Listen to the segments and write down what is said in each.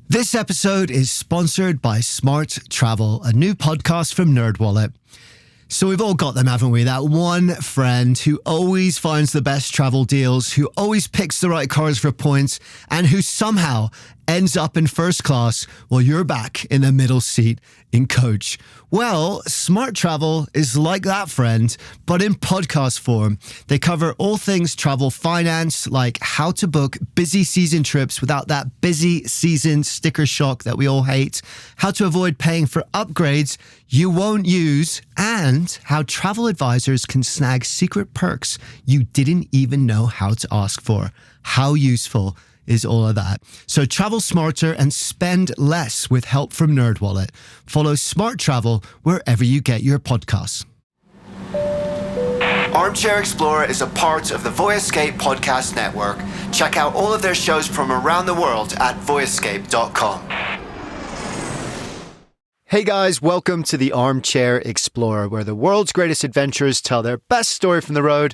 This episode is sponsored by Smart Travel, a new podcast from NerdWallet. So we've all got them, haven't we? That one friend who always finds the best travel deals, who always picks the right cars for points, and who somehow ends up in first class while you're back in the middle seat in coach. Well, Smart Travel is like that friend, but in podcast form. They cover all things travel finance, like how to book busy season trips without that busy season sticker shock that we all hate, how to avoid paying for upgrades you won't use, and how travel advisors can snag secret perks you didn't even know how to ask for. How useful is all of that. So travel smarter and spend less with help from NerdWallet. Follow Smart Travel wherever you get your podcasts. Armchair Explorer is a part of the Voyescape podcast network. Check out all of their shows from around the world at voyescape.com. Hey guys, welcome to the Armchair Explorer, where the world's greatest adventurers tell their best story from the road.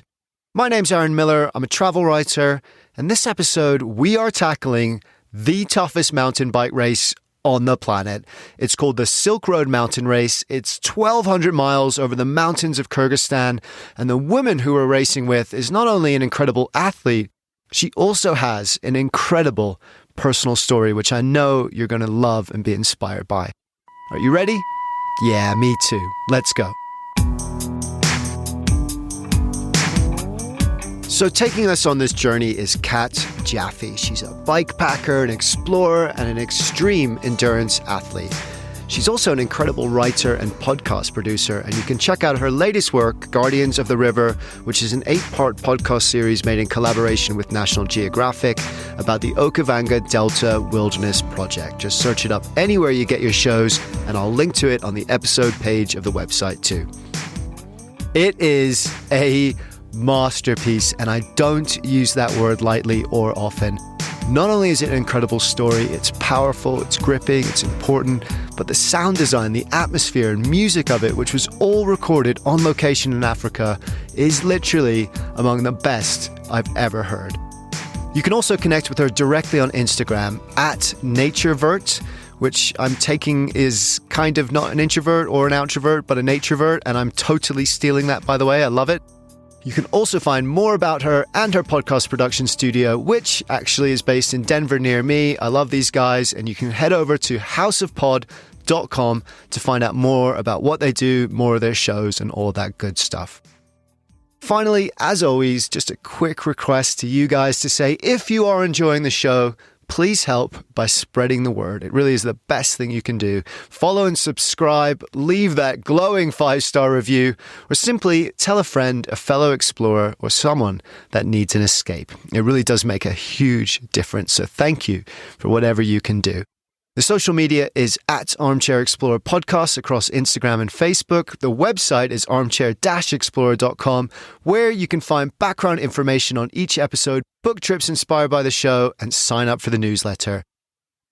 My name's Aaron Miller. I'm a travel writer. And this episode, we are tackling the toughest mountain bike race on the planet. It's called the Silk Road Mountain Race. It's 1,200 miles over the mountains of Kyrgyzstan. And the woman who we're racing with is not only an incredible athlete, she also has an incredible personal story, which I know you're going to love and be inspired by. Are you ready? Yeah, me too. Let's go. So taking us on this journey is Cat Jaffee. She's a bikepacker, an explorer, and an extreme endurance athlete. She's also an incredible writer and podcast producer, and you can check out her latest work, Guardians of the River, which is an 8-part podcast series made in collaboration with National Geographic about the Okavango Delta Wilderness Project. Just search it up anywhere you get your shows, and I'll link to it on the episode page of the website too. It is a masterpiece, and I don't use that word lightly or often. Not only is it an incredible story, it's powerful, it's gripping, it's important, but the sound design, the atmosphere and music of it, which was all recorded on location in Africa, is literally among the best I've ever heard. You can also connect with her directly on Instagram at naturevert, which I'm taking is kind of not an introvert or an outrovert, but a naturevert, and I'm totally stealing that, by the way. I love it. You can also find more about her and her podcast production studio, which actually is based in Denver near me. I love these guys, and you can head over to houseofpod.com to find out more about what they do, more of their shows, and all of that good stuff. Finally, as always, just a quick request to you guys to say, if you are enjoying the show, please help by spreading the word. It really is the best thing you can do. Follow and subscribe, leave that glowing 5-star review, or simply tell a friend, a fellow explorer, or someone that needs an escape. It really does make a huge difference. So thank you for whatever you can do. The social media is at Armchair Explorer Podcast across Instagram and Facebook. The website is armchair-explorer.com, where you can find background information on each episode, book trips inspired by the show, and sign up for the newsletter.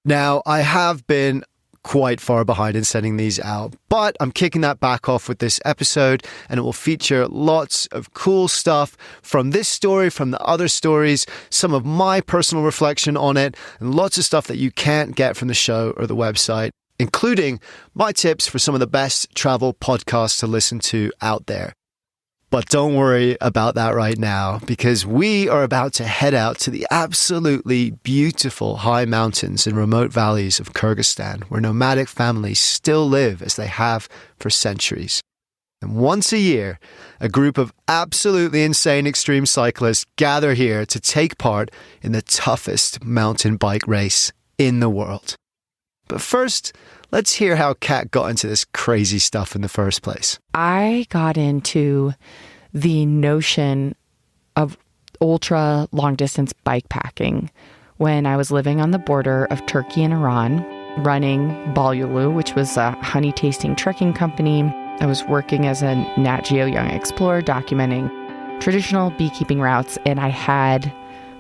Now, I have been quite far behind in sending these out, but I'm kicking that back off with this episode, and it will feature lots of cool stuff from this story, from the other stories, some of my personal reflection on it, and lots of stuff that you can't get from the show or the website, including my tips for some of the best travel podcasts to listen to out there. But don't worry about that right now, because we are about to head out to the absolutely beautiful high mountains and remote valleys of Kyrgyzstan, where nomadic families still live as they have for centuries. And once a year, a group of absolutely insane extreme cyclists gather here to take part in the toughest mountain bike race in the world. But first, let's hear how Kat got into this crazy stuff in the first place. I got into the notion of ultra long distance bikepacking when I was living on the border of Turkey and Iran, running Balyolu, which was a honey tasting trekking company. I was working as a Nat Geo Young Explorer documenting traditional beekeeping routes, and I had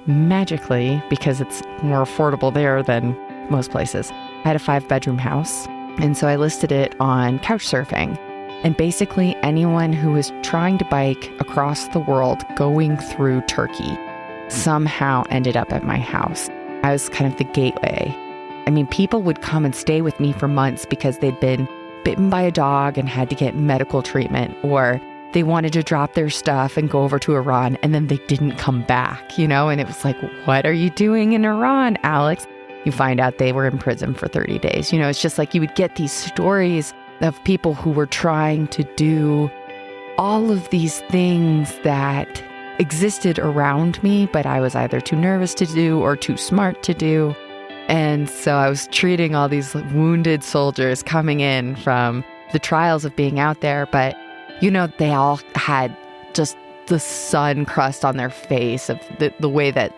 magically, because it's more affordable there than most places, I had a 5-bedroom house. And so I listed it on Couchsurfing. And basically anyone who was trying to bike across the world going through Turkey somehow ended up at my house. I was kind of the gateway. I mean, people would come and stay with me for months because they'd been bitten by a dog and had to get medical treatment, or they wanted to drop their stuff and go over to Iran and then they didn't come back, And it was like, what are you doing in Iran, Alex? You find out they were in prison for 30 days. It's just like you would get these stories of people who were trying to do all of these things that existed around me, but I was either too nervous to do or too smart to do. And so I was treating all these wounded soldiers coming in from the trials of being out there. But, they all had just the sun crust on their face of the way that,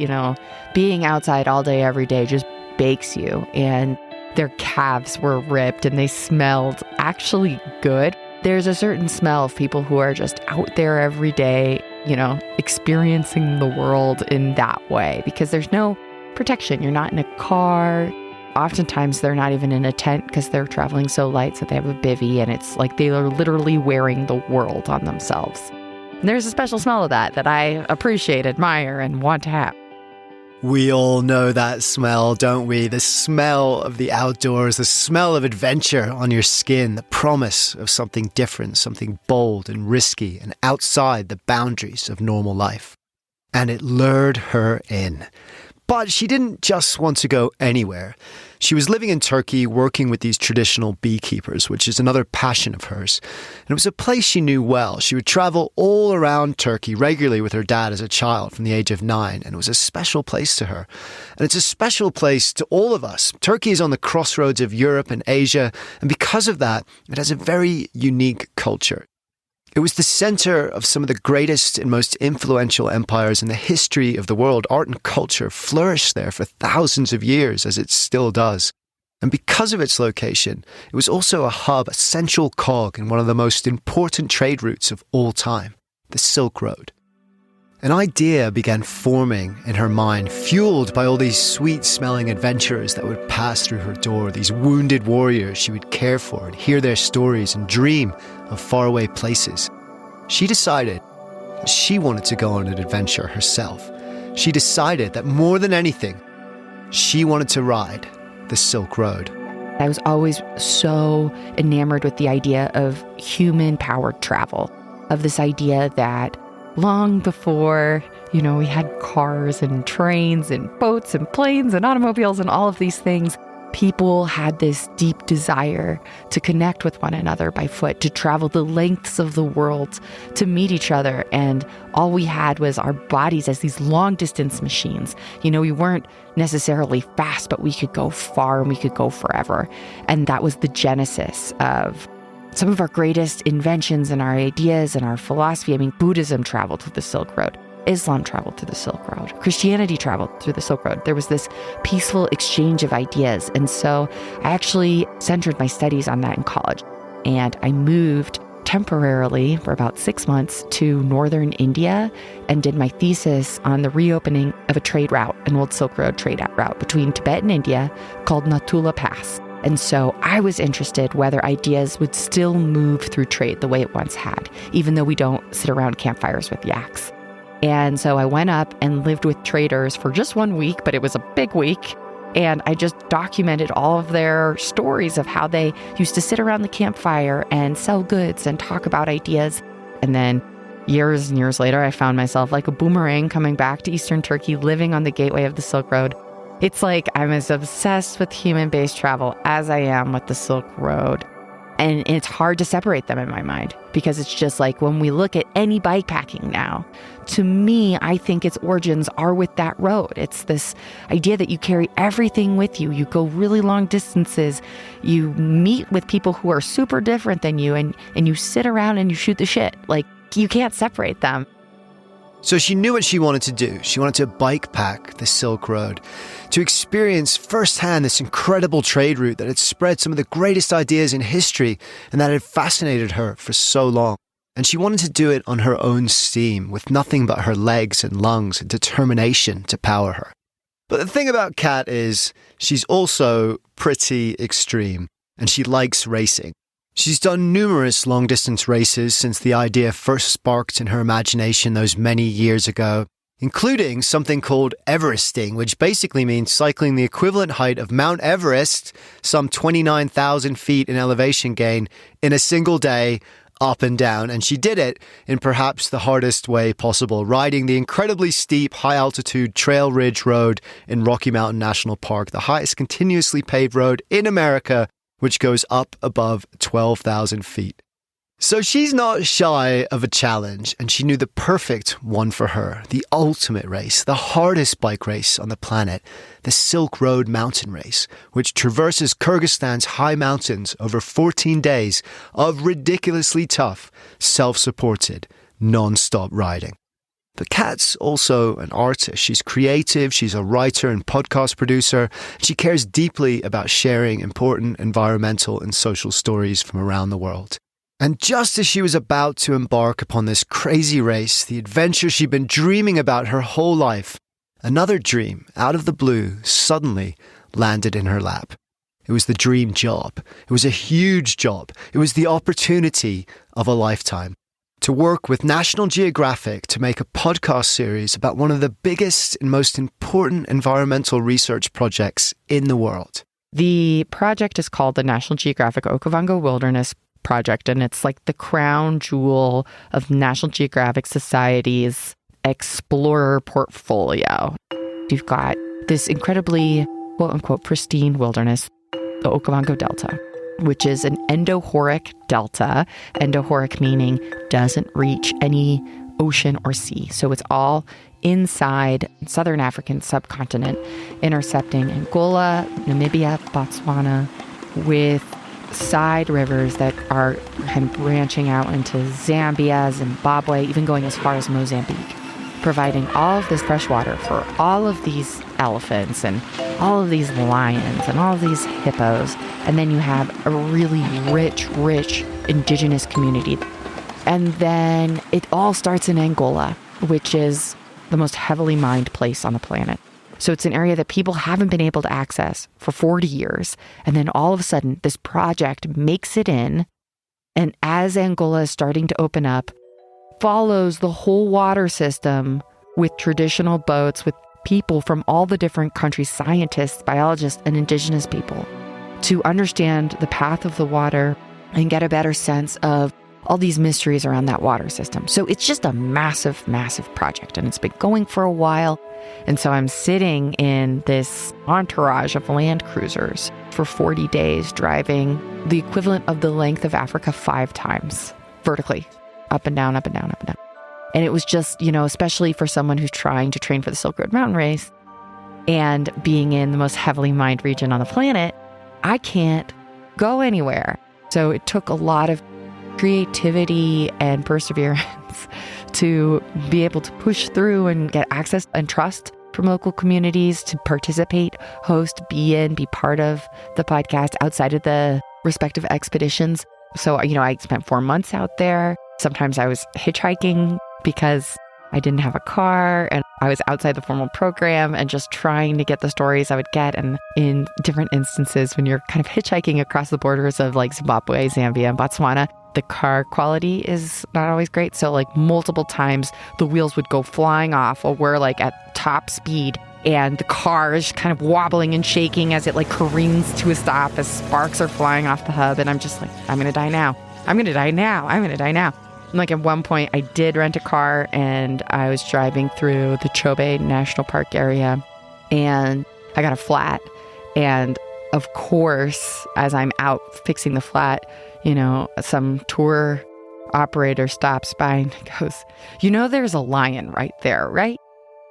being outside all day, every day just bakes you. And their calves were ripped and they smelled actually good. There's a certain smell of people who are just out there every day, experiencing the world in that way because there's no protection. You're not in a car. Oftentimes they're not even in a tent because they're traveling so light, so they have a bivvy, and it's like they are literally wearing the world on themselves. And there's a special smell of that I appreciate, admire, and want to have. We all know that smell, don't we? The smell of the outdoors, the smell of adventure on your skin, the promise of something different, something bold and risky and outside the boundaries of normal life. And it lured her in. But she didn't just want to go anywhere. She was living in Turkey, working with these traditional beekeepers, which is another passion of hers. And it was a place she knew well. She would travel all around Turkey regularly with her dad as a child from the age of 9, and it was a special place to her. And it's a special place to all of us. Turkey is on the crossroads of Europe and Asia, and because of that, it has a very unique culture. It was the center of some of the greatest and most influential empires in the history of the world. Art and culture flourished there for thousands of years, as it still does. And because of its location, it was also a hub, a central cog in one of the most important trade routes of all time, the Silk Road. An idea began forming in her mind, fueled by all these sweet-smelling adventurers that would pass through her door, these wounded warriors she would care for and hear their stories and dream of faraway places. She decided that she wanted to go on an adventure herself. She decided that more than anything, she wanted to ride the Silk Road. I was always so enamored with the idea of human-powered travel, of this idea that long before, we had cars and trains and boats and planes and automobiles and all of these things, people had this deep desire to connect with one another by foot, to travel the lengths of the world, to meet each other. And all we had was our bodies as these long-distance machines. We weren't necessarily fast, but we could go far and we could go forever. And that was the genesis of some of our greatest inventions and our ideas and our philosophy. I mean, Buddhism traveled through the Silk Road. Islam traveled through the Silk Road. Christianity traveled through the Silk Road. There was this peaceful exchange of ideas. And so I actually centered my studies on that in college. And I moved temporarily for about 6 months to northern India and did my thesis on the reopening of a trade route, an old Silk Road trade route between Tibet and India called Natula Pass. And so I was interested whether ideas would still move through trade the way it once had, even though we don't sit around campfires with yaks. And so I went up and lived with traders for just 1 week, but it was a big week. And I just documented all of their stories of how they used to sit around the campfire and sell goods and talk about ideas. And then years and years later, I found myself like a boomerang coming back to Eastern Turkey, living on the gateway of the Silk Road. It's like I'm as obsessed with human-based travel as I am with the Silk Road. And it's hard to separate them in my mind because it's just like when we look at any bikepacking now, to me, I think its origins are with that road. It's this idea that you carry everything with you. You go really long distances. You meet with people who are super different than you and you sit around and you shoot the shit. Like, you can't separate them. So she knew what she wanted to do. She wanted to bikepack the Silk Road, to experience firsthand this incredible trade route that had spread some of the greatest ideas in history and that had fascinated her for so long. And she wanted to do it on her own steam, with nothing but her legs and lungs and determination to power her. But the thing about Cat is she's also pretty extreme, and she likes racing. She's done numerous long-distance races since the idea first sparked in her imagination those many years ago. including something called Everesting, which basically means cycling the equivalent height of Mount Everest, some 29,000 feet in elevation gain, in a single day, up and down. And she did it in perhaps the hardest way possible, riding the incredibly steep, high-altitude Trail Ridge Road in Rocky Mountain National Park, the highest continuously paved road in America, which goes up above 12,000 feet. So she's not shy of a challenge, and she knew the perfect one for her, the ultimate race, the hardest bike race on the planet, the Silk Road Mountain Race, which traverses Kyrgyzstan's high mountains over 14 days of ridiculously tough, self-supported, non-stop riding. But Kat's also an artist. She's creative, she's a writer and podcast producer. She cares deeply about sharing important environmental and social stories from around the world. And just as she was about to embark upon this crazy race, the adventure she'd been dreaming about her whole life, another dream, out of the blue, suddenly landed in her lap. It was the dream job. It was a huge job. It was the opportunity of a lifetime. To work with National Geographic to make a podcast series about one of the biggest and most important environmental research projects in the world. The project is called the National Geographic Okavango Wilderness Project, and it's like the crown jewel of National Geographic Society's explorer portfolio. You've got this incredibly, quote-unquote, pristine wilderness, the Okavango Delta, which is an endohoric delta, endohoric meaning doesn't reach any ocean or sea. So it's all inside southern African subcontinent, intercepting Angola, Namibia, Botswana, with side rivers that are kind of branching out into Zambia, Zimbabwe, even going as far as Mozambique, providing all of this fresh water for all of these elephants and all of these lions and all of these hippos. And then you have a really rich indigenous community. And then it all starts in Angola, which is the most heavily mined place on the planet. So it's an area that people haven't been able to access for 40 years. And then all of a sudden, this project makes it in. And as Angola is starting to open up, follows the whole water system with traditional boats, with people from all the different countries, scientists, biologists, and indigenous people, to understand the path of the water and get a better sense of all these mysteries around that water system. So it's just a massive project, and it's been going for a while. And so I'm sitting in this entourage of Land Cruisers for 40 days, driving the equivalent of the length of Africa 5 times, vertically, up and down, up and down, up and down. And it was just, especially for someone who's trying to train for the Silk Road Mountain Race and being in the most heavily mined region on the planet, I can't go anywhere. So it took a lot of creativity and perseverance to be able to push through and get access and trust from local communities to participate, host, be part of the podcast outside of the respective expeditions. So, I spent 4 months out there. Sometimes I was hitchhiking because I didn't have a car, and I was outside the formal program and just trying to get the stories I would get. And in different instances, when you're kind of hitchhiking across the borders of like Zimbabwe, Zambia, and Botswana, the car quality is not always great. So like multiple times the wheels would go flying off while we're like at top speed, and the car is kind of wobbling and shaking as it like careens to a stop as sparks are flying off the hub. And I'm just like, I'm going to die now. I'm going to die now. I'm going to die now. And like at one point I did rent a car, and I was driving through the Chobe National Park area, and I got a flat. And of course, as I'm out fixing the flat, some tour operator stops by and goes, there's a lion right there, right?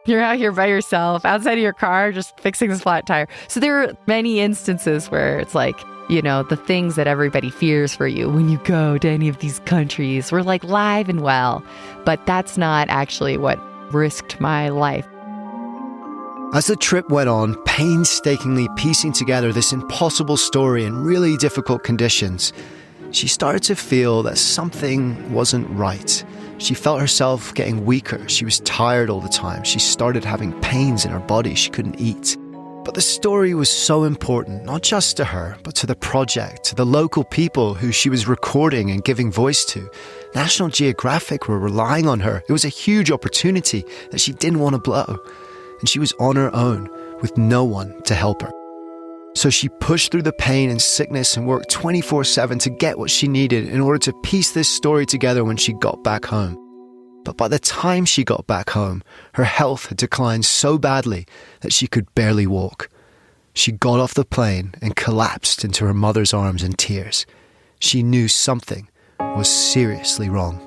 You're out here by yourself, outside of your car, just fixing this flat tire. So there are many instances where it's like, the things that everybody fears for you when you go to any of these countries were like live and well. But that's not actually what risked my life. As the trip went on, painstakingly piecing together this impossible story in really difficult conditions, she started to feel that something wasn't right. She felt herself getting weaker. She was tired all the time. She started having pains in her body. She couldn't eat. But the story was so important, not just to her, but to the project, to the local people who she was recording and giving voice to. National Geographic were relying on her. It was a huge opportunity that she didn't want to blow. And she was on her own, with no one to help her. So she pushed through the pain and sickness and worked 24/7 to get what she needed in order to piece this story together when she got back home. But by the time she got back home, her health had declined so badly that she could barely walk. She got off the plane and collapsed into her mother's arms in tears. She knew something was seriously wrong.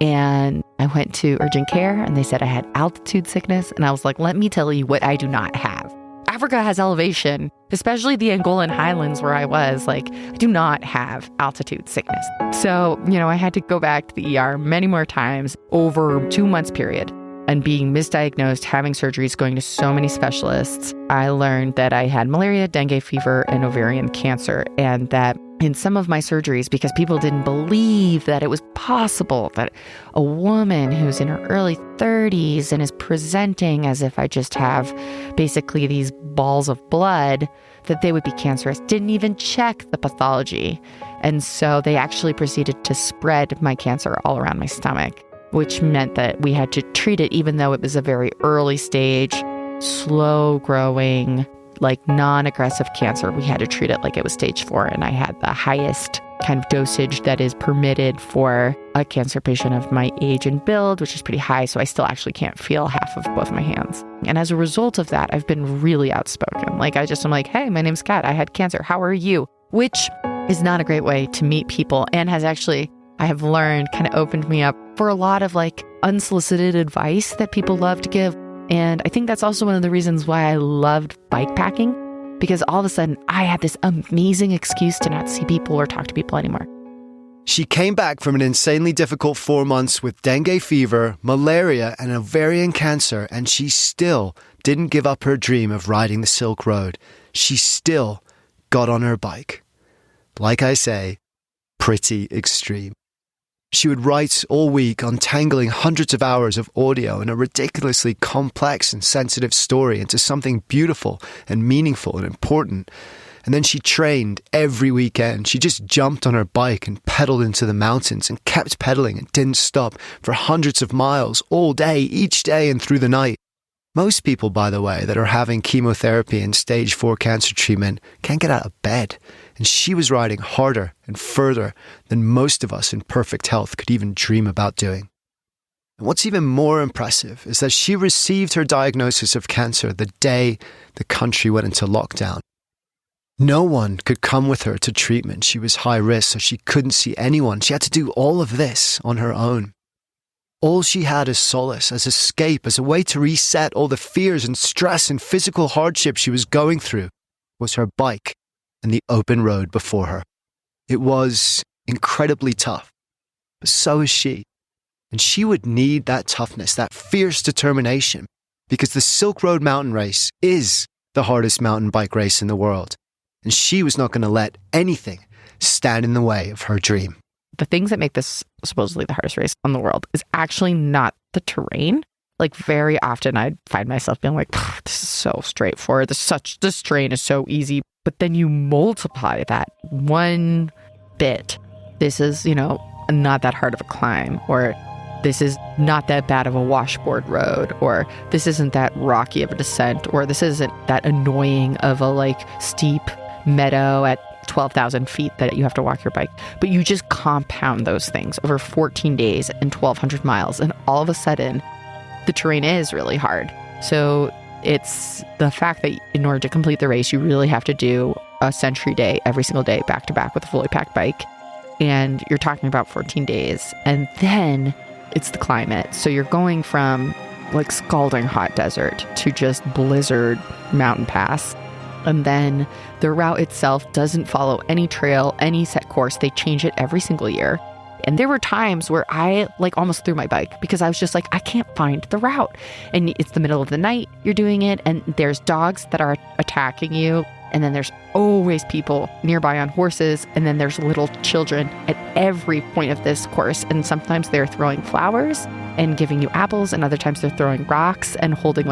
And I went to urgent care and they said I had altitude sickness. And I was like, let me tell you what I do not have. Africa has elevation, especially the Angolan highlands where I was. I do not have altitude sickness. So, I had to go back to the ER many more times over a 2 months period. And being misdiagnosed, having surgeries, going to so many specialists, I learned that I had malaria, dengue fever, and ovarian cancer. And that in some of my surgeries, because people didn't believe that it was possible that a woman who's in her early 30s and is presenting as if I just have basically these balls of blood, that they would be cancerous, didn't even check the pathology. And so they actually proceeded to spread my cancer all around my stomach, which meant that we had to treat it even though it was a very early stage, slow growing, non-aggressive cancer. We had to treat it like it was stage 4, and I had the highest kind of dosage that is permitted for a cancer patient of my age and build, which is pretty high, so I still actually can't feel half of both my hands. And as a result of that, I've been really outspoken. I'm like, hey, my name's Kat, I had cancer, how are you? Which is not a great way to meet people, and has actually, I have learned, kind of opened me up for a lot of unsolicited advice that people love to give. And I think that's also one of the reasons why I loved bikepacking, because all of a sudden I had this amazing excuse to not see people or talk to people anymore. She came back from an insanely difficult 4 months with dengue fever, malaria, and ovarian cancer, and she still didn't give up her dream of riding the Silk Road. She still got on her bike. Like I say, pretty extreme. She would write all week, untangling hundreds of hours of audio in a ridiculously complex and sensitive story into something beautiful and meaningful and important. And then she trained every weekend. She just jumped on her bike and pedaled into the mountains and kept pedaling and didn't stop for hundreds of miles all day, each day and through the night. Most people, by the way, that are having chemotherapy and stage 4 cancer treatment can't get out of bed. And she was riding harder and further than most of us in perfect health could even dream about doing. And what's even more impressive is that she received her diagnosis of cancer the day the country went into lockdown. No one could come with her to treatment. She was high risk, so she couldn't see anyone. She had to do all of this on her own. All she had as solace, as escape, as a way to reset all the fears and stress and physical hardship she was going through, was her bike and the open road before her. It was incredibly tough, but so is she. And she would need that toughness, that fierce determination, because the Silk Road Mountain Race is the hardest mountain bike race in the world. And she was not going to let anything stand in the way of her dream. The things that make this supposedly the hardest race in the world is actually not the terrain. Very often I'd find myself being like, this is so straightforward. This terrain is so easy. But then you multiply that one bit. This is, not that hard of a climb, or this is not that bad of a washboard road, or this isn't that rocky of a descent, or this isn't that annoying of a steep meadow at 12,000 feet that you have to walk your bike. But you just compound those things over 14 days and 1,200 miles. And all of a sudden, the terrain is really hard. So it's the fact that in order to complete the race, you really have to do a century day every single day, back to back with a fully packed bike. And you're talking about 14 days. And then it's the climate. So you're going from scalding hot desert to just blizzard mountain pass. And then the route itself doesn't follow any trail, any set course. They change it every single year. And there were times where I almost threw my bike because I was just I can't find the route. And it's the middle of the night, you're doing it, and there's dogs that are attacking you. And then there's always people nearby on horses. And then there's little children at every point of this course. And sometimes they're throwing flowers and giving you apples. And other times they're throwing rocks and holding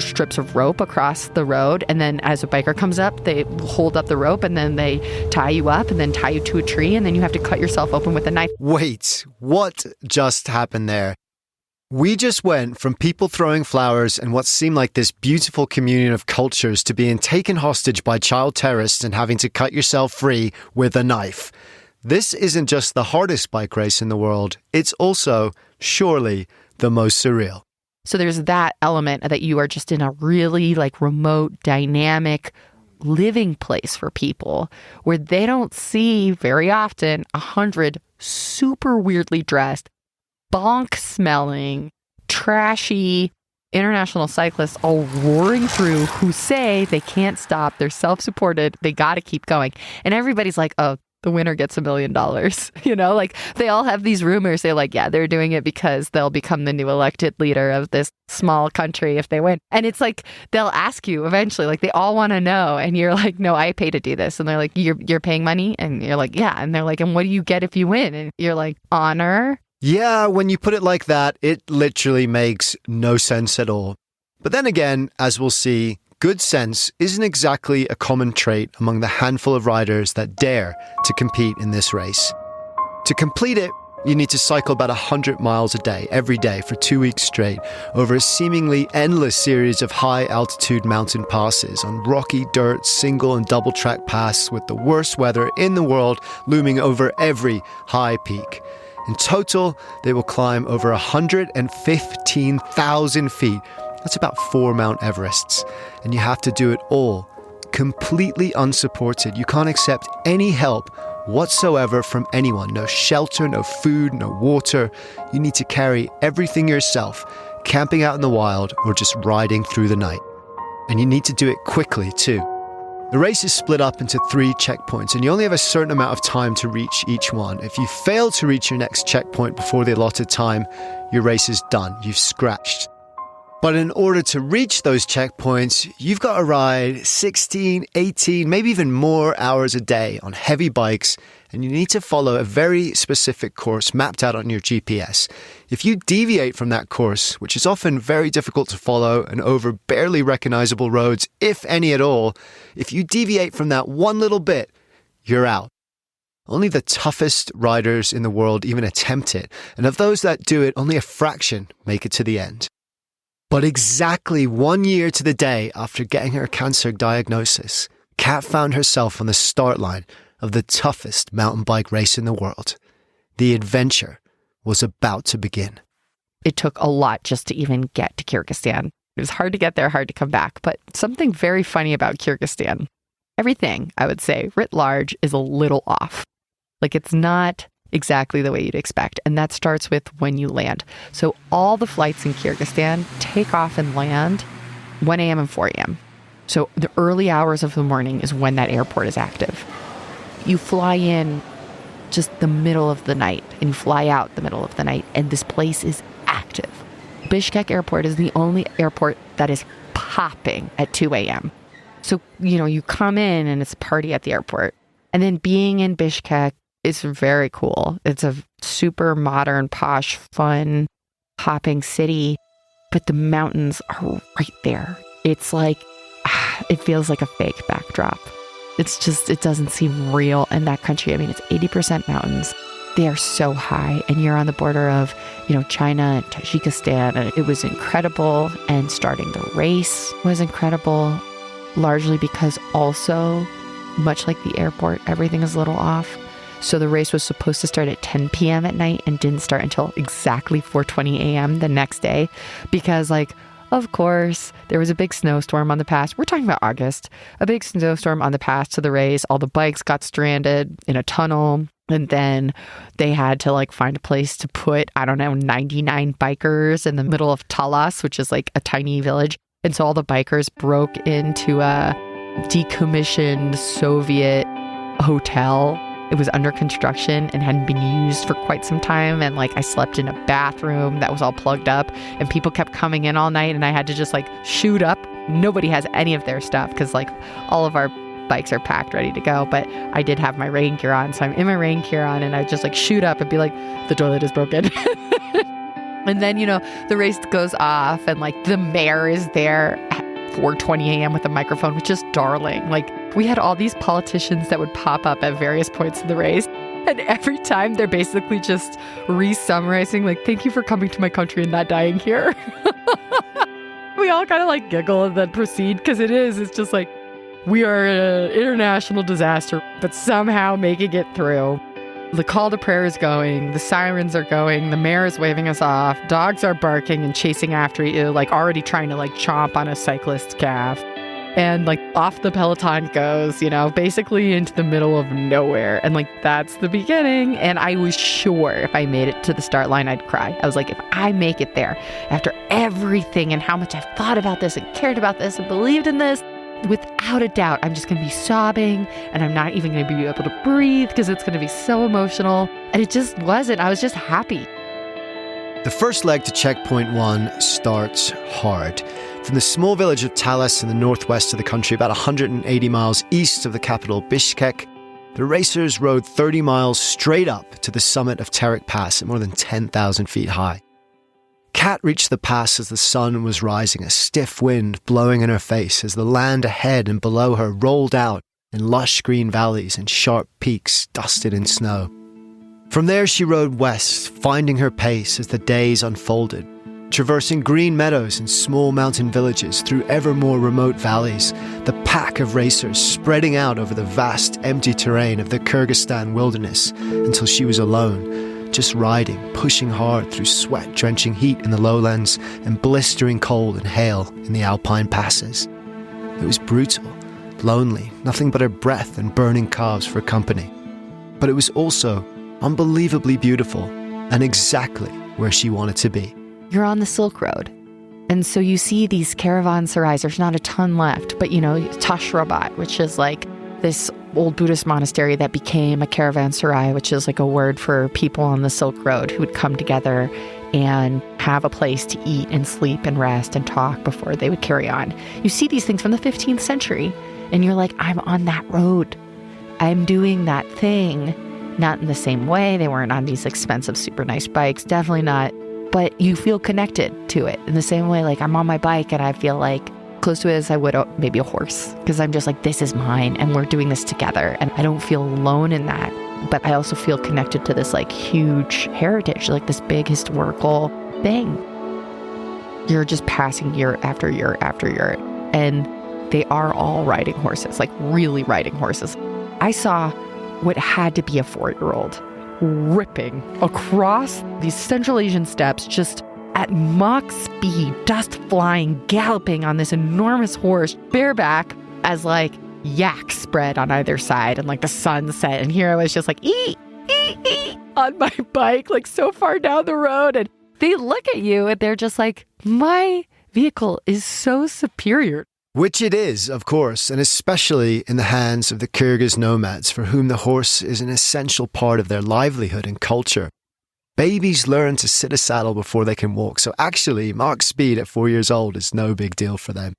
strips of rope across the road. And then as a biker comes up, they hold up the rope and then they tie you up and then tie you to a tree. And then you have to cut yourself open with a knife. Wait, what just happened there? We just went from people throwing flowers and what seemed like this beautiful communion of cultures to being taken hostage by child terrorists and having to cut yourself free with a knife. This isn't just the hardest bike race in the world, it's also, surely, the most surreal. So there's that element that you are just in a really like remote, dynamic living place for people where they don't see very often 100 super weirdly dressed, bonk smelling, trashy international cyclists all roaring through who say they can't stop. They're self-supported. They got to keep going. And everybody's like, oh, the winner gets $1 million. You know, like they all have these rumors. They're like, yeah, they're doing it because they'll become the new elected leader of this small country if they win. And it's like, they'll ask you eventually, like they all want to know. And you're like, no, I pay to do this. And they're like, you're paying money? And you're like, yeah. And they're like, and what do you get if you win? And you're like, honor. Yeah, when you put it like that, it literally makes no sense at all. But then again, as we'll see, good sense isn't exactly a common trait among the handful of riders that dare to compete in this race. To complete it, you need to cycle about 100 miles a day, every day for 2 weeks straight, over a seemingly endless series of high-altitude mountain passes on rocky dirt, single and double-track paths with the worst weather in the world looming over every high peak. In total, they will climb over 115,000 feet. That's about 4 Mount Everests. And you have to do it all completely unsupported. You can't accept any help whatsoever from anyone. No shelter, no food, no water. You need to carry everything yourself, camping out in the wild or just riding through the night. And you need to do it quickly too. The race is split up into 3 checkpoints and you only have a certain amount of time to reach each one. If you fail to reach your next checkpoint before the allotted time, your race is done. You've scratched. But in order to reach those checkpoints, you've got to ride 16, 18, maybe even more hours a day on heavy bikes, and you need to follow a very specific course mapped out on your GPS. If you deviate from that course, which is often very difficult to follow and over barely recognizable roads, if any at all, if you deviate from that one little bit, you're out. Only the toughest riders in the world even attempt it, and of those that do it, only a fraction make it to the end. But exactly 1 year to the day after getting her cancer diagnosis, Cat found herself on the start line of the toughest mountain bike race in the world. The adventure was about to begin. It took a lot just to even get to Kyrgyzstan. It was hard to get there, hard to come back. But something very funny about Kyrgyzstan, everything, I would say, writ large, is a little off. Like it's not exactly the way you'd expect. And that starts with when you land. So all the flights in Kyrgyzstan take off and land 1 a.m. and 4 a.m. So the early hours of the morning is when that airport is active. You fly in just the middle of the night and fly out the middle of the night. And this place is active. Bishkek airport is the only airport that is popping at 2 a.m. So, you come in and it's a party at the airport. And then being in Bishkek, it's very cool. It's a super modern, posh, fun, hopping city, but the mountains are right there. It's like, it feels like a fake backdrop. It's just, it doesn't seem real in that country. I mean, it's 80% mountains. They are so high, and you're on the border of, China and Tajikistan, and it was incredible. And starting the race was incredible, largely because also, much like the airport, everything is a little off. So the race was supposed to start at 10 p.m. at night and didn't start until exactly 4:20 a.m. the next day because, of course, there was a big snowstorm on the pass. We're talking about August. A big snowstorm on the pass to the race. All the bikes got stranded in a tunnel. And then they had to find a place to put, 99 bikers in the middle of Talas, which is a tiny village. And so all the bikers broke into a decommissioned Soviet hotel. It was under construction and hadn't been used for quite some time. And I slept in a bathroom that was all plugged up and people kept coming in all night and I had to just shoot up. Nobody has any of their stuff because all of our bikes are packed ready to go. But I did have my rain gear on. So I'm in my rain gear on and I just shoot up and be like, the toilet is broken. And then, the race goes off and like the mayor is there at 4:20 a.m. with a microphone, which is darling. Like we had all these politicians that would pop up at various points in the race. And every time they're basically just re-summarizing, like, thank you for coming to my country and not dying here. We all kind of like giggle and then proceed because it's just like, we are an international disaster, but somehow making it through. The call to prayer is going, the sirens are going, the mayor is waving us off, dogs are barking and chasing after you, like already trying to like chomp on a cyclist's calf. And like off the peloton goes, basically into the middle of nowhere. And like that's the beginning. And I was sure if I made it to the start line, I'd cry. I was like, if I make it there after everything and how much I've thought about this and cared about this and believed in this, without a doubt, I'm just going to be sobbing and I'm not even going to be able to breathe because it's going to be so emotional. And it just wasn't. I was just happy. The first leg to checkpoint 1 starts hard. From the small village of Talas in the northwest of the country, about 180 miles east of the capital Bishkek, the racers rode 30 miles straight up to the summit of Terek Pass at more than 10,000 feet high. Cat reached the pass as the sun was rising, a stiff wind blowing in her face as the land ahead and below her rolled out in lush green valleys and sharp peaks dusted in snow. From there she rode west, finding her pace as the days unfolded, traversing green meadows and small mountain villages through ever more remote valleys, the pack of racers spreading out over the vast empty terrain of the Kyrgyzstan wilderness until she was alone, just riding, pushing hard through sweat-drenching heat in the lowlands and blistering cold and hail in the alpine passes. It was brutal, lonely, nothing but her breath and burning calves for company. But it was also unbelievably beautiful and exactly where she wanted to be. You're on the Silk Road. And so you see these caravanserais. There's not a ton left, but Tashrabat, which is like this old Buddhist monastery that became a caravanserai, which is like a word for people on the Silk Road who would come together and have a place to eat and sleep and rest and talk before they would carry on. You see these things from the 15th century and you're like, I'm on that road. I'm doing that thing. Not in the same way. They weren't on these expensive, super nice bikes. Definitely not. But you feel connected to it in the same way. Like I'm on my bike and I feel like close to it as I would maybe a horse. Because I'm just like, this is mine and we're doing this together. And I don't feel alone in that. But I also feel connected to this like huge heritage, like this big historical thing. You're just passing year after year after year. And they are all riding horses, like really riding horses. I saw what had to be a 4-year-old ripping across these Central Asian steppes just at Mach speed, dust flying, galloping on this enormous horse, bareback, as like yaks spread on either side and like the sun set. And here I was just like, on my bike, like so far down the road. And they look at you and they're just like, my vehicle is so superior. Which it is, of course, and especially in the hands of the Kyrgyz nomads for whom the horse is an essential part of their livelihood and culture. Babies learn to sit a saddle before they can walk, so actually Mach speed at 4 years old is no big deal for them.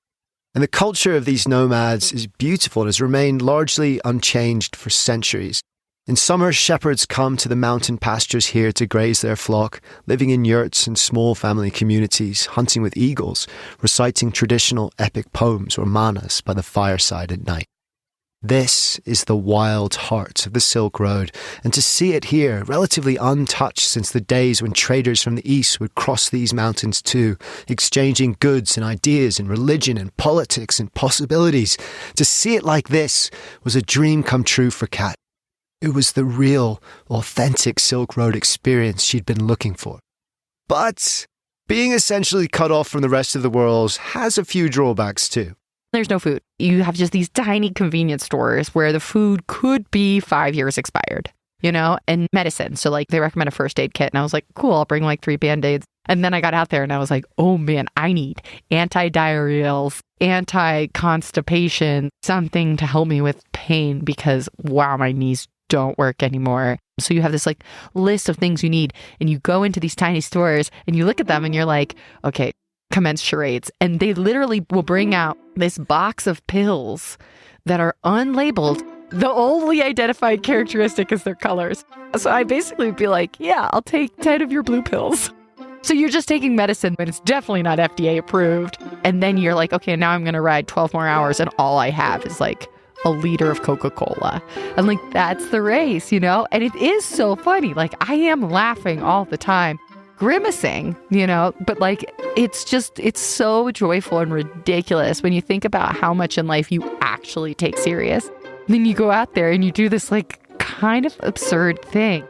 And the culture of these nomads is beautiful and has remained largely unchanged for centuries. In summer, shepherds come to the mountain pastures here to graze their flock, living in yurts and small family communities, hunting with eagles, reciting traditional epic poems or manas by the fireside at night. This is the wild heart of the Silk Road, and to see it here, relatively untouched since the days when traders from the east would cross these mountains too, exchanging goods and ideas and religion and politics and possibilities, to see it like this was a dream come true for Cat. It was the real, authentic Silk Road experience she'd been looking for. But being essentially cut off from the rest of the world has a few drawbacks too. There's no food. You have just these tiny convenience stores where the food could be 5 years expired, and medicine. So like they recommend a first aid kit and I was like, cool, I'll bring like 3 Band-Aids. And then I got out there and I was like, oh man, I need anti-diarrheals, anti-constipation, something to help me with pain because wow, my knees don't work anymore. So you have this like list of things you need and you go into these tiny stores and you look at them and you're like, okay, commence charades. And they literally will bring out this box of pills that are unlabeled. The only identified characteristic is their colors. So I basically would be like, yeah, I'll take 10 of your blue pills. So you're just taking medicine, but it's definitely not FDA approved. And then you're like, okay, now I'm going to ride 12 more hours and all I have is like a liter of Coca-Cola. And like, that's the race, you know? And it is so funny. Like, I am laughing all the time, grimacing, you know? But like, it's so joyful and ridiculous when you think about how much in life you actually take serious. And then you go out there and you do this like kind of absurd thing.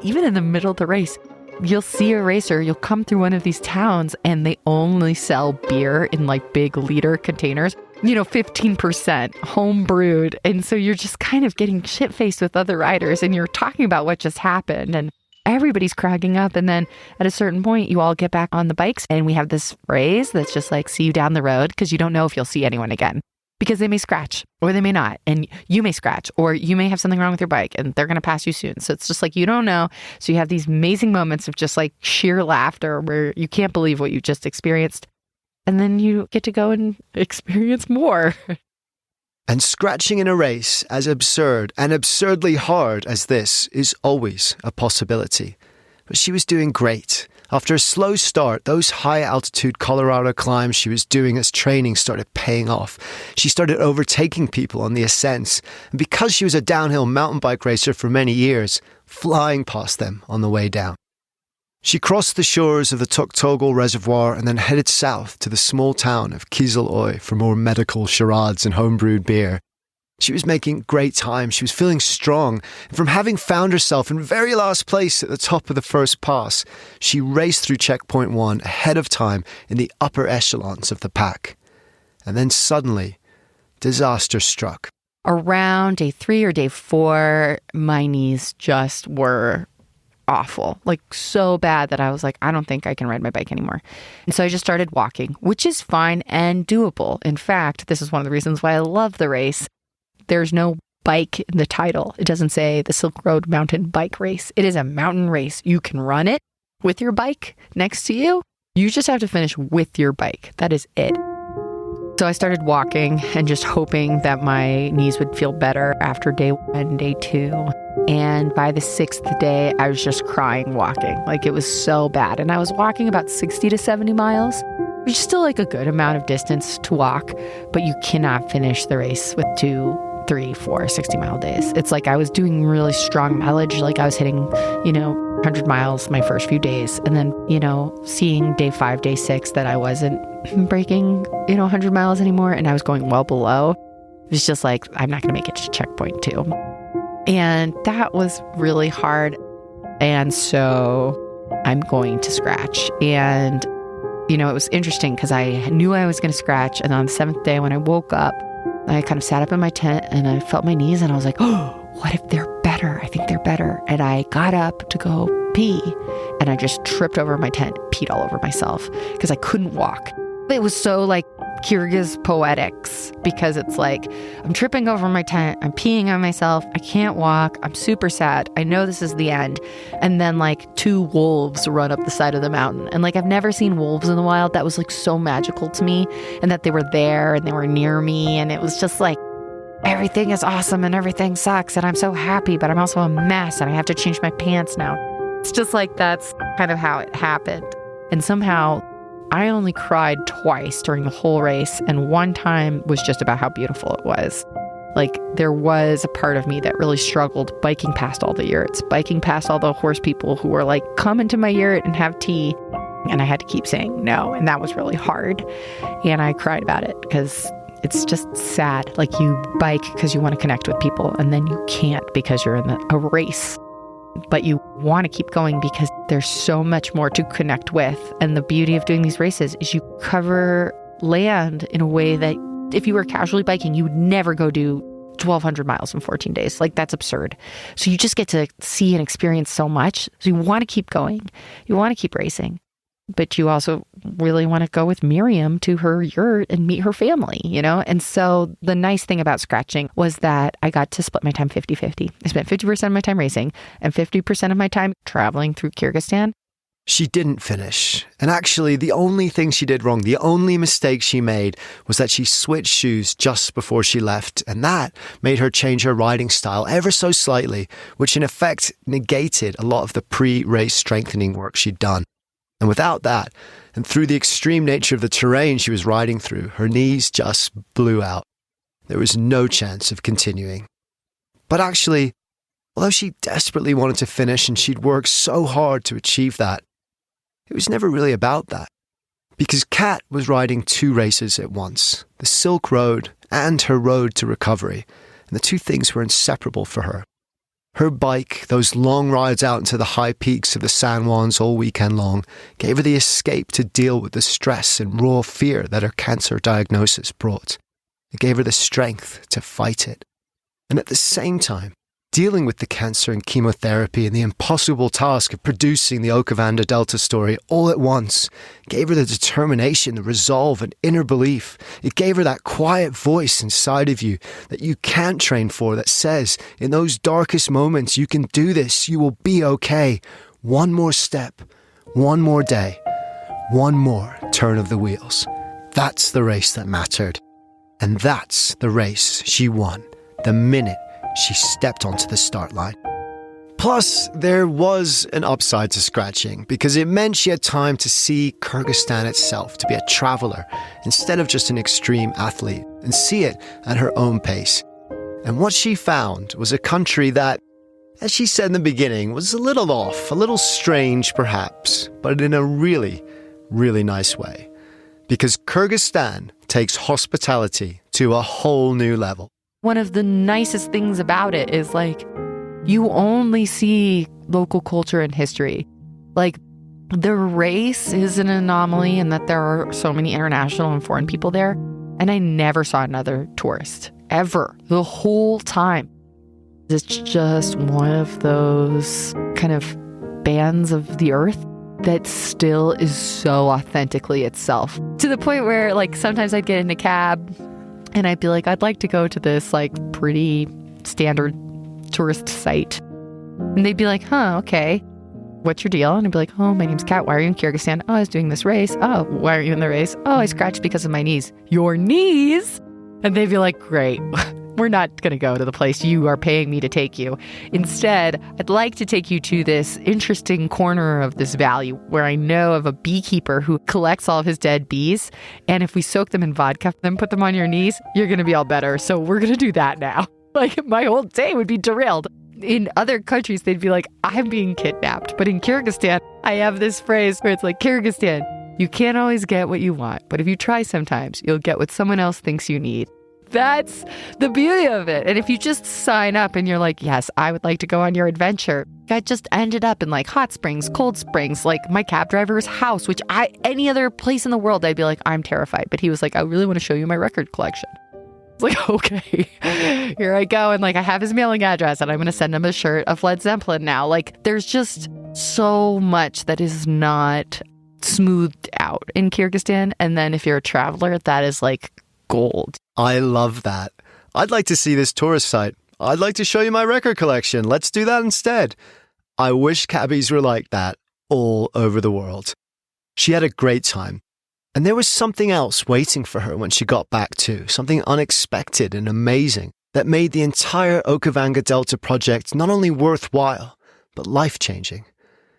Even in the middle of the race, you'll see a racer, you'll come through one of these towns and they only sell beer in like big liter containers, 15% home brewed. And so you're just kind of getting shit-faced with other riders and you're talking about what just happened and everybody's cracking up. And then at a certain point, you all get back on the bikes and we have this phrase that's just like, see you down the road, because you don't know if you'll see anyone again. Because they may scratch or they may not. And you may scratch or you may have something wrong with your bike and they're going to pass you soon. So it's just like, you don't know. So you have these amazing moments of just like sheer laughter where you can't believe what you just experienced. And then you get to go and experience more. And scratching in a race as absurd and absurdly hard as this is always a possibility. But she was doing great. After a slow start, those high-altitude Colorado climbs she was doing as training started paying off. She started overtaking people on the ascents, and because she was a downhill mountain bike racer for many years, flying past them on the way down. She crossed the shores of the Tuktogul Reservoir and then headed south to the small town of Kizloy for more medical charades and homebrewed beer. She was making great time. She was feeling strong. And from having found herself in very last place at the top of the first pass, she raced through checkpoint 1 ahead of time in the upper echelons of the pack. And then suddenly, disaster struck. Around day 3 or day 4, my knees just were awful, like so bad that I was like, I don't think I can ride my bike anymore. And so I just started walking, which is fine and doable. In fact, this is one of the reasons why I love the race. There's no bike in the title. It doesn't say the Silk Road Mountain Bike Race. It is a mountain race. You can run it with your bike next to you. You just have to finish with your bike. That is it. So I started walking and just hoping that my knees would feel better after day 1, day 2. And by the 6th day, I was just crying walking. Like, it was so bad. And I was walking about 60 to 70 miles, which is still like a good amount of distance to walk, but you cannot finish the race with 2, 3, 4, 60-mile days. It's like I was doing really strong mileage. Like I was hitting, 100 miles my first few days. And then, seeing day 5, day 6 that I wasn't breaking, 100 miles anymore. And I was going well below. It was just like, I'm not going to make it to checkpoint 2. And that was really hard. And so I'm going to scratch. And, it was interesting because I knew I was going to scratch. And on the 7th day when I woke up, I kind of sat up in my tent and I felt my knees and I was like, oh, what if they're better? I think they're better. And I got up to go pee and I just tripped over my tent, peed all over myself because I couldn't walk. It was so like Kyrgyz poetics because it's like, I'm tripping over my tent, I'm peeing on myself, I can't walk, I'm super sad, I know this is the end. And then like 2 wolves run up the side of the mountain. And like, I've never seen wolves in the wild. That was like so magical to me, and that they were there and they were near me. And it was just like, everything is awesome and everything sucks and I'm so happy, but I'm also a mess and I have to change my pants now. It's just like, that's kind of how it happened. And somehow I only cried twice during the whole race, and one time was just about how beautiful it was. Like, there was a part of me that really struggled biking past all the yurts, biking past all the horse people who were like, come into my yurt and have tea. And I had to keep saying no, and that was really hard. And I cried about it because it's just sad. Like, you bike because you want to connect with people, and then you can't because you're in a race. But you want to keep going because there's so much more to connect with. And the beauty of doing these races is you cover land in a way that if you were casually biking, you would never go do 1,200 miles in 14 days. Like, that's absurd. So you just get to see and experience so much. So you want to keep going. You want to keep racing. But you also really want to go with Miriam to her yurt and meet her family, And so the nice thing about scratching was that I got to split my time 50-50. I spent 50% of my time racing and 50% of my time traveling through Kyrgyzstan. She didn't finish. And actually, the only thing she did wrong, the only mistake she made was that she switched shoes just before she left. And that made her change her riding style ever so slightly, which in effect negated a lot of the pre-race strengthening work she'd done. And without that, and through the extreme nature of the terrain she was riding through, her knees just blew out. There was no chance of continuing. But actually, although she desperately wanted to finish and she'd worked so hard to achieve that, it was never really about that. Because Cat was riding two races at once, the Silk Road and her road to recovery, and the two things were inseparable for her. Her bike, those long rides out into the high peaks of the San Juans all weekend long, gave her the escape to deal with the stress and raw fear that her cancer diagnosis brought. It gave her the strength to fight it. And at the same time, dealing with the cancer and chemotherapy and the impossible task of producing the Okavango Delta story all at once gave her the determination, the resolve and inner belief. It gave her that quiet voice inside of you that you can't train for, that says, in those darkest moments, you can do this, you will be okay. One more step, one more day, one more turn of the wheels. That's the race that mattered. And that's the race she won the minute she stepped onto the start line. Plus, there was an upside to scratching because it meant she had time to see Kyrgyzstan itself, to be a traveller instead of just an extreme athlete, and see it at her own pace. And what she found was a country that, as she said in the beginning, was a little off, a little strange perhaps, but in a really, really nice way. Because Kyrgyzstan takes hospitality to a whole new level. One of the nicest things about it is like you only see local culture and history. Like the race is an anomaly in that there are so many international and foreign people there. And I never saw another tourist ever the whole time. It's just one of those kind of bands of the earth that still is so authentically itself. To the point where like sometimes I'd get in a cab and I'd be like, I'd like to go to this like pretty standard tourist site. And they'd be like, huh, okay. What's your deal? And I'd be like, oh, my name's Kat. Why are you in Kyrgyzstan? Oh, I was doing this race. Oh, why are you in the race? Oh, I scratched because of my knees. Your knees? And they'd be like, great. We're not going to go to the place you are paying me to take you. Instead, I'd like to take you to this interesting corner of this valley where I know of a beekeeper who collects all of his dead bees. And if we soak them in vodka, then put them on your knees, you're going to be all better. So we're going to do that now. Like my whole day would be derailed. In other countries, they'd be like, I'm being kidnapped. But in Kyrgyzstan, I have this phrase where it's like, Kyrgyzstan, you can't always get what you want. But if you try sometimes, you'll get what someone else thinks you need. That's the beauty of it. And if you just sign up and you're like, yes, I would like to go on your adventure. I just ended up in like hot springs, cold springs, like my cab driver's house, which any other place in the world, I'd be like, I'm terrified. But he was like, I really want to show you my record collection. It's like, okay, here I go. And like, I have his mailing address and I'm going to send him a shirt of Led Zeppelin now. Like, there's just so much that is not smoothed out in Kyrgyzstan. And then if you're a traveler, that is like gold. I love that. I'd like to see this tourist site. I'd like to show you my record collection. Let's do that instead. I wish cabbies were like that all over the world. She had a great time. And there was something else waiting for her when she got back too, something unexpected and amazing that made the entire Okavango Delta project not only worthwhile, but life-changing.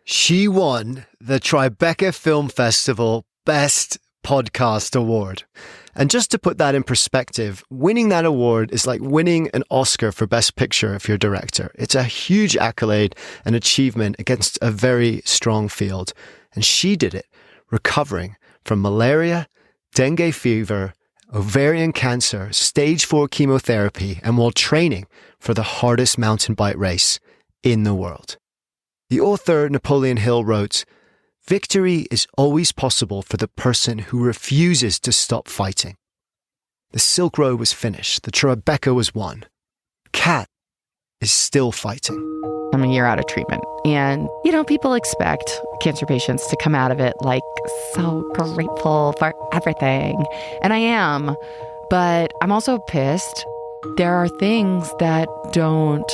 She won the Tribeca Film Festival Best Podcast Award. And just to put that in perspective, winning that award is like winning an Oscar for Best Picture if you're a director. It's a huge accolade and achievement against a very strong field. And she did it, recovering from malaria, dengue fever, ovarian cancer, stage 4 chemotherapy, and while training for the hardest mountain bike race in the world. The author Napoleon Hill wrote, "Victory is always possible for the person who refuses to stop fighting." The Silk Road was finished. The Tribeca was won. Cat is still fighting. I'm a year out of treatment. And, people expect cancer patients to come out of it like so grateful for everything. And I am. But I'm also pissed. There are things that don't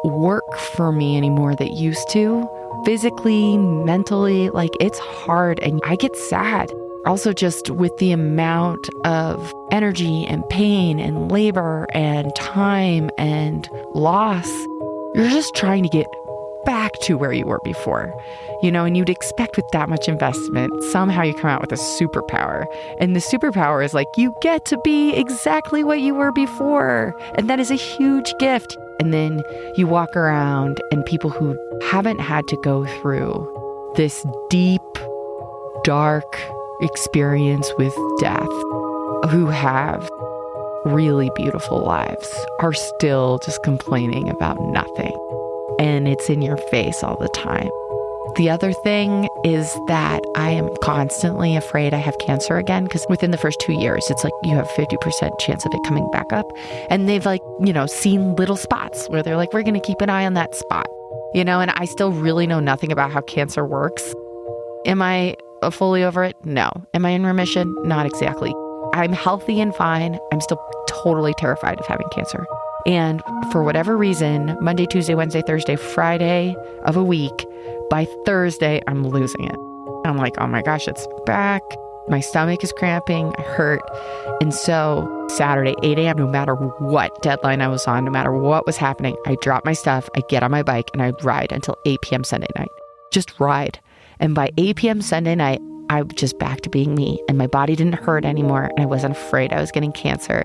work for me anymore that used to. Physically, mentally, like it's hard and I get sad. Also just with the amount of energy and pain and labor and time and loss, you're just trying to get back to where you were before. And you'd expect with that much investment, somehow you come out with a superpower. And the superpower is like, you get to be exactly what you were before. And that is a huge gift. And then you walk around and people who haven't had to go through this deep, dark experience with death, who have really beautiful lives, are still just complaining about nothing. And it's in your face all the time. The other thing is that I am constantly afraid I have cancer again, because within the first 2 years, it's like you have 50% chance of it coming back up. And they've seen little spots where they're like, we're going to keep an eye on that spot, and I still really know nothing about how cancer works. Am I fully over it? No. Am I in remission? Not exactly. I'm healthy and fine. I'm still totally terrified of having cancer. And for whatever reason, Monday, Tuesday, Wednesday, Thursday, Friday of a week, by Thursday, I'm losing it. I'm like, oh my gosh, it's back. My stomach is cramping. I hurt. And so Saturday, 8 a.m., no matter what deadline I was on, no matter what was happening, I drop my stuff, I get on my bike, and I ride until 8 p.m. Sunday night. Just ride. And by 8 p.m. Sunday night, I was just back to being me. And my body didn't hurt anymore. And I wasn't afraid I was getting cancer.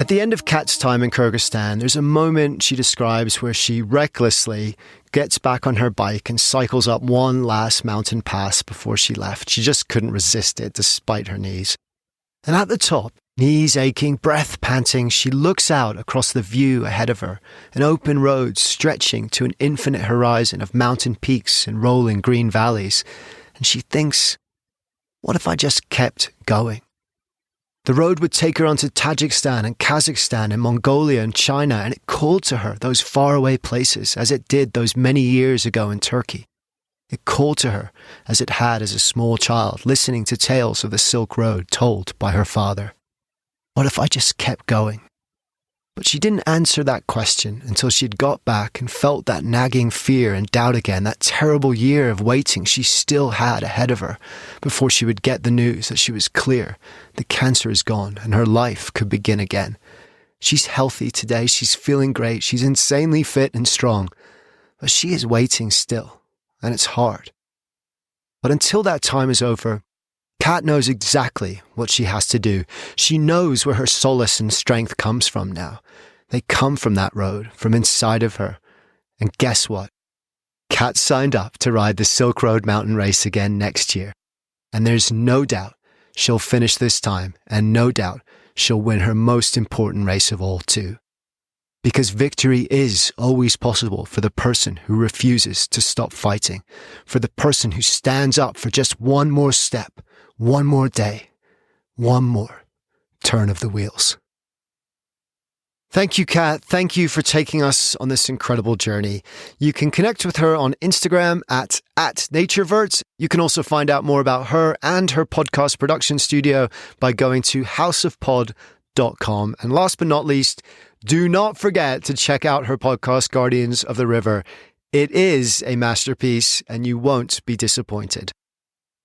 At the end of Kat's time in Kyrgyzstan, there's a moment she describes where she recklessly gets back on her bike and cycles up one last mountain pass before she left. She just couldn't resist it despite her knees. And at the top, knees aching, breath panting, she looks out across the view ahead of her, an open road stretching to an infinite horizon of mountain peaks and rolling green valleys. And she thinks, what if I just kept going? The road would take her onto Tajikistan and Kazakhstan and Mongolia and China, and it called to her those faraway places as it did those many years ago in Turkey. It called to her as it had as a small child, listening to tales of the Silk Road told by her father. What if I just kept going? But she didn't answer that question until she'd got back and felt that nagging fear and doubt again, that terrible year of waiting she still had ahead of her before she would get the news that she was clear, the cancer is gone and her life could begin again. She's healthy today, she's feeling great, she's insanely fit and strong, but she is waiting still, and it's hard. But until that time is over, Cat knows exactly what she has to do. She knows where her solace and strength comes from now. They come from that road, from inside of her. And guess what? Cat signed up to ride the Silk Road mountain race again next year. And there's no doubt she'll finish this time, and no doubt she'll win her most important race of all too. Because victory is always possible for the person who refuses to stop fighting, for the person who stands up for just one more step, one more day, one more turn of the wheels. Thank you, Cat. Thank you for taking us on this incredible journey. You can connect with her on Instagram at @naturevert. You can also find out more about her and her podcast production studio by going to houseofpod.com. And last but not least, do not forget to check out her podcast, Guardians of the River. It is a masterpiece and you won't be disappointed.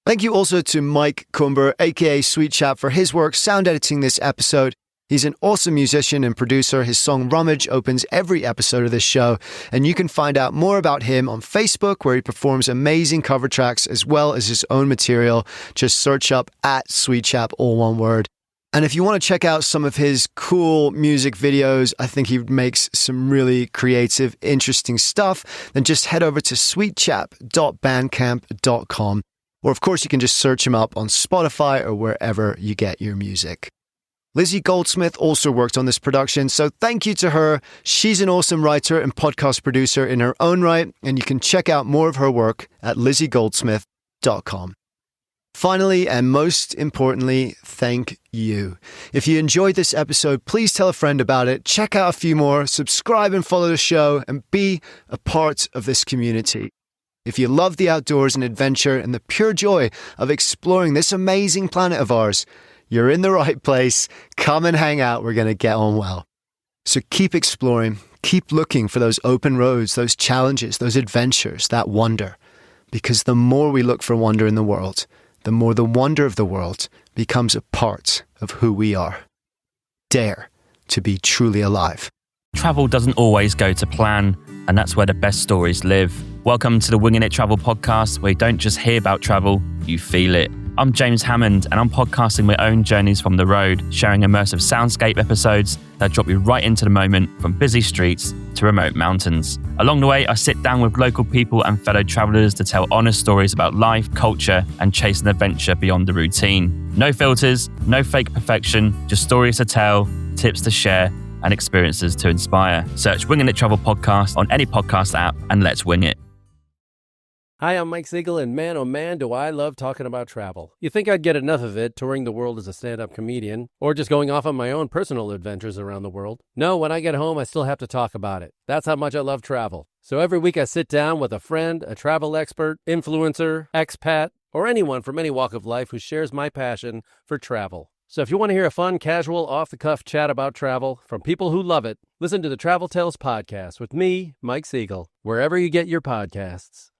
Thank you also to Mike Cumber, aka Sweet Chap, for his work sound editing this episode. He's an awesome musician and producer. His song Rummage opens every episode of this show, and you can find out more about him on Facebook, where he performs amazing cover tracks as well as his own material. Just search up @SweetChap, all one word. And if you want to check out some of his cool music videos, I think he makes some really creative, interesting stuff, then just head over to sweetchap.bandcamp.com. Or of course, you can just search him up on Spotify or wherever you get your music. Lizzie Goldsmith also worked on this production, so thank you to her. She's an awesome writer and podcast producer in her own right, and you can check out more of her work at lizziegoldsmith.com. Finally, and most importantly, thank you. If you enjoyed this episode, please tell a friend about it. Check out a few more, subscribe and follow the show, and be a part of this community. If you love the outdoors and adventure and the pure joy of exploring this amazing planet of ours, you're in the right place. Come and hang out. We're going to get on well. So keep exploring. Keep looking for those open roads, those challenges, those adventures, that wonder. Because the more we look for wonder in the world, the more the wonder of the world becomes a part of who we are. Dare to be truly alive. Travel doesn't always go to plan. and that's where the best stories live. Welcome to the Winging It Travel podcast, where you don't just hear about travel, you feel it. I'm James Hammond, and I'm podcasting my own journeys from the road, sharing immersive soundscape episodes that drop you right into the moment, from busy streets to remote mountains. Along the way, I sit down with local people and fellow travelers to tell honest stories about life, culture, and chase an adventure beyond the routine. No filters, no fake perfection, just stories to tell, tips to share, and experiences to inspire. Search Winging It Travel Podcast on any podcast app, and let's wing it. Hi, I'm Mike Siegel, and man, oh man, do I love talking about travel. You think I'd get enough of it touring the world as a stand-up comedian, or just going off on my own personal adventures around the world? No, when I get home, I still have to talk about it. That's how much I love travel. So every week I sit down with a friend, a travel expert, influencer, expat, or anyone from any walk of life who shares my passion for travel. So if you want to hear a fun, casual, off-the-cuff chat about travel from people who love it, listen to the Travel Tales podcast with me, Mike Siegel, wherever you get your podcasts.